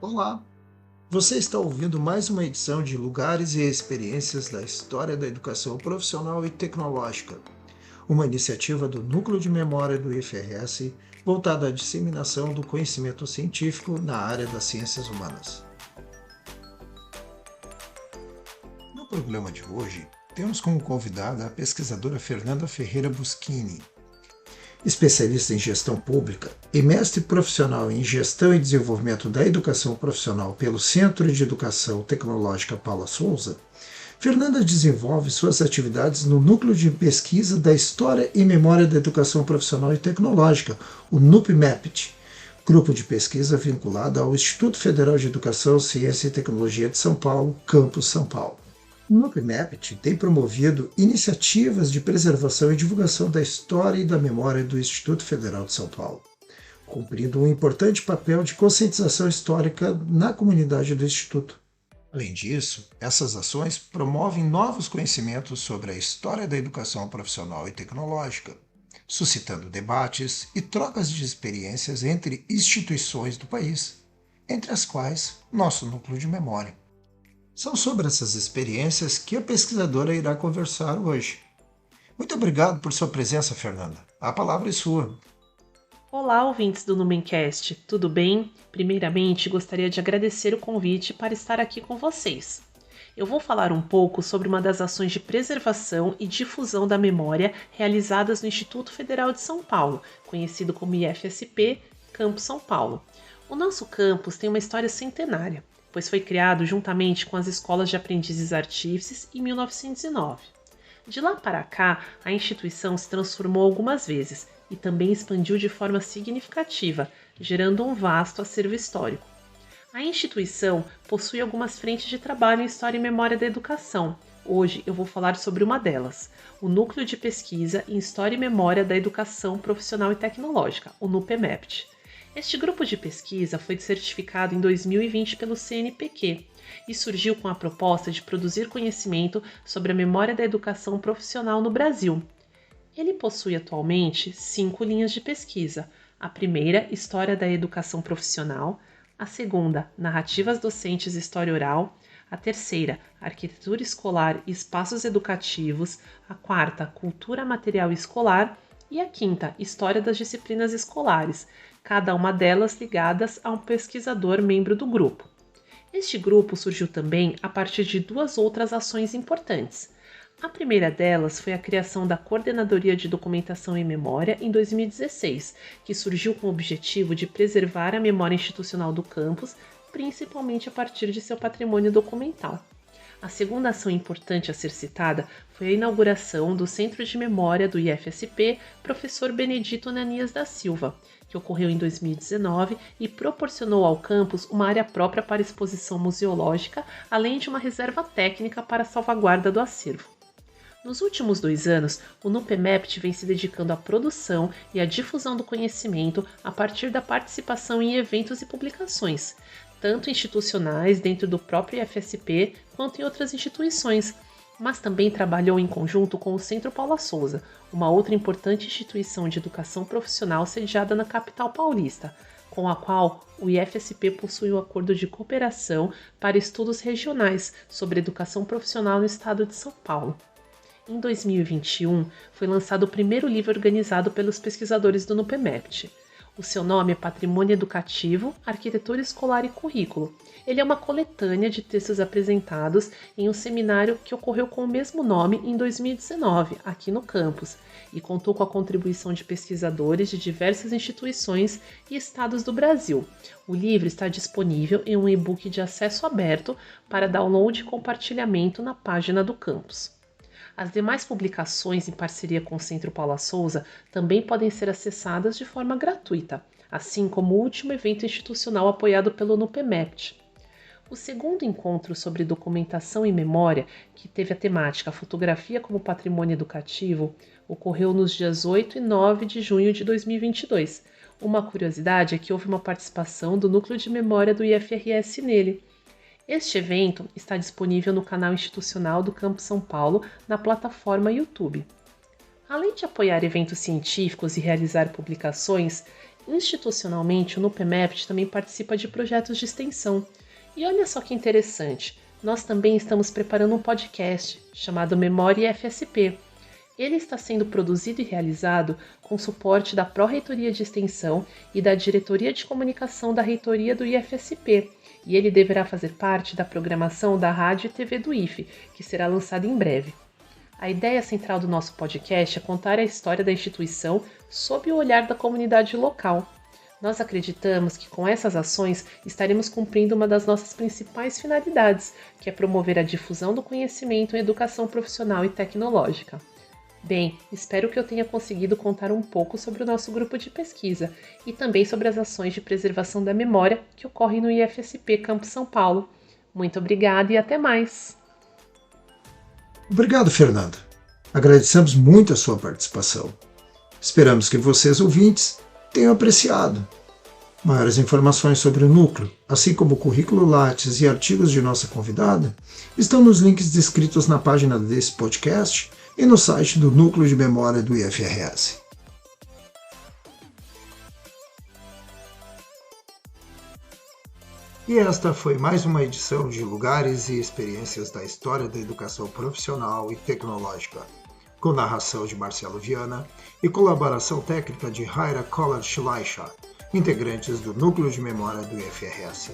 Olá! Você está ouvindo mais uma edição de Lugares e Experiências da História da Educação Profissional e Tecnológica, uma iniciativa do Núcleo de Memória do IFRS voltada à disseminação do conhecimento científico na área das ciências humanas. No programa de hoje, temos como convidada a pesquisadora Fernanda Ferreira Buschini, especialista em gestão pública e mestre profissional em gestão e desenvolvimento da educação profissional pelo Centro de Educação Tecnológica Paula Souza. Fernanda desenvolve suas atividades no Núcleo de Pesquisa da História e Memória da Educação Profissional e Tecnológica, o NUPMEPT, grupo de pesquisa vinculado ao Instituto Federal de Educação, Ciência e Tecnologia de São Paulo, Campus São Paulo. O NUPMEPT tem promovido iniciativas de preservação e divulgação da história e da memória do Instituto Federal de São Paulo, cumprindo um importante papel de conscientização histórica na comunidade do Instituto. Além disso, essas ações promovem novos conhecimentos sobre a história da educação profissional e tecnológica, suscitando debates e trocas de experiências entre instituições do país, entre as quais nosso núcleo de memória. São sobre essas experiências que a pesquisadora irá conversar hoje. Muito obrigado por sua presença, Fernanda. A palavra é sua. Olá, ouvintes do Numencast, tudo bem? Primeiramente, gostaria de agradecer o convite para estar aqui com vocês. Eu vou falar um pouco sobre uma das ações de preservação e difusão da memória realizadas no Instituto Federal de São Paulo, conhecido como IFSP, Campus São Paulo. O nosso campus tem uma história centenária, pois foi criado juntamente com as escolas de aprendizes artífices em 1909. De lá para cá, a instituição se transformou algumas vezes e também expandiu de forma significativa, gerando um vasto acervo histórico. A instituição possui algumas frentes de trabalho em História e Memória da Educação. Hoje eu vou falar sobre uma delas, o Núcleo de Pesquisa em História e Memória da Educação Profissional e Tecnológica, o NUPMEPT. Este grupo de pesquisa foi certificado em 2020 pelo CNPq e surgiu com a proposta de produzir conhecimento sobre a memória da educação profissional no Brasil. Ele possui atualmente 5 linhas de pesquisa. A primeira, História da Educação Profissional. A segunda, Narrativas Docentes e História Oral. A terceira, Arquitetura Escolar e Espaços Educativos. A quarta, Cultura Material Escolar. E a quinta, História das Disciplinas Escolares, cada uma delas ligadas a um pesquisador membro do grupo. Este grupo surgiu também a partir de 2 outras ações importantes. A primeira delas foi a criação da Coordenadoria de Documentação e Memória em 2016, que surgiu com o objetivo de preservar a memória institucional do campus, principalmente a partir de seu patrimônio documental. A segunda ação importante a ser citada foi a inauguração do Centro de Memória do IFSP Professor Benedito Ananias da Silva, que ocorreu em 2019 e proporcionou ao campus uma área própria para exposição museológica, além de uma reserva técnica para a salvaguarda do acervo. Nos últimos 2 anos, o NUPMEPT vem se dedicando à produção e à difusão do conhecimento a partir da participação em eventos e publicações, tanto institucionais dentro do próprio IFSP quanto em outras instituições, mas também trabalhou em conjunto com o Centro Paula Souza, uma outra importante instituição de educação profissional sediada na capital paulista, com a qual o IFSP possui um acordo de cooperação para estudos regionais sobre educação profissional no estado de São Paulo. Em 2021, foi lançado o primeiro livro organizado pelos pesquisadores do NUPMEPT. O seu nome é Patrimônio Educativo, Arquitetura Escolar e Currículo. Ele é uma coletânea de textos apresentados em um seminário que ocorreu com o mesmo nome em 2019, aqui no campus, e contou com a contribuição de pesquisadores de diversas instituições e estados do Brasil. O livro está disponível em um e-book de acesso aberto para download e compartilhamento na página do campus. As demais publicações em parceria com o Centro Paula Souza também podem ser acessadas de forma gratuita, assim como o último evento institucional apoiado pelo NUPMEPT. O segundo encontro sobre documentação e memória, que teve a temática Fotografia como Patrimônio Educativo, ocorreu nos dias 8 e 9 de junho de 2022. Uma curiosidade é que houve uma participação do Núcleo de Memória do IFRS nele. Este evento está disponível no canal institucional do Campus São Paulo na plataforma YouTube. Além de apoiar eventos científicos e realizar publicações, Institucionalmente, o NUPEMEFT também participa de projetos de extensão. E olha só que interessante, nós também estamos preparando um podcast chamado Memória IFSP. Ele está sendo produzido e realizado com suporte da Pró-Reitoria de Extensão e da Diretoria de Comunicação da Reitoria do IFSP, e ele deverá fazer parte da programação da Rádio e TV do IFE, que será lançada em breve. A ideia central do nosso podcast é contar a história da instituição sob o olhar da comunidade local. Nós acreditamos que com essas ações estaremos cumprindo uma das nossas principais finalidades, que é promover a difusão do conhecimento em educação profissional e tecnológica. Bem, espero que eu tenha conseguido contar um pouco sobre o nosso grupo de pesquisa e também sobre as ações de preservação da memória que ocorrem no IFSP Campus São Paulo. Muito obrigada e até mais! Obrigado, Fernanda. Agradecemos muito a sua participação. Esperamos que vocês, ouvintes, tenham apreciado. Maiores informações sobre o núcleo, assim como o currículo Lattes e artigos de nossa convidada, estão nos links descritos na página desse podcast e no site do Núcleo de Memória do IFRS. E esta foi mais uma edição de Lugares e Experiências da História da Educação Profissional e Tecnológica, com narração de Marcelo Viana e colaboração técnica de Raira Collard-Schleicher, integrantes do Núcleo de Memória do IFRS.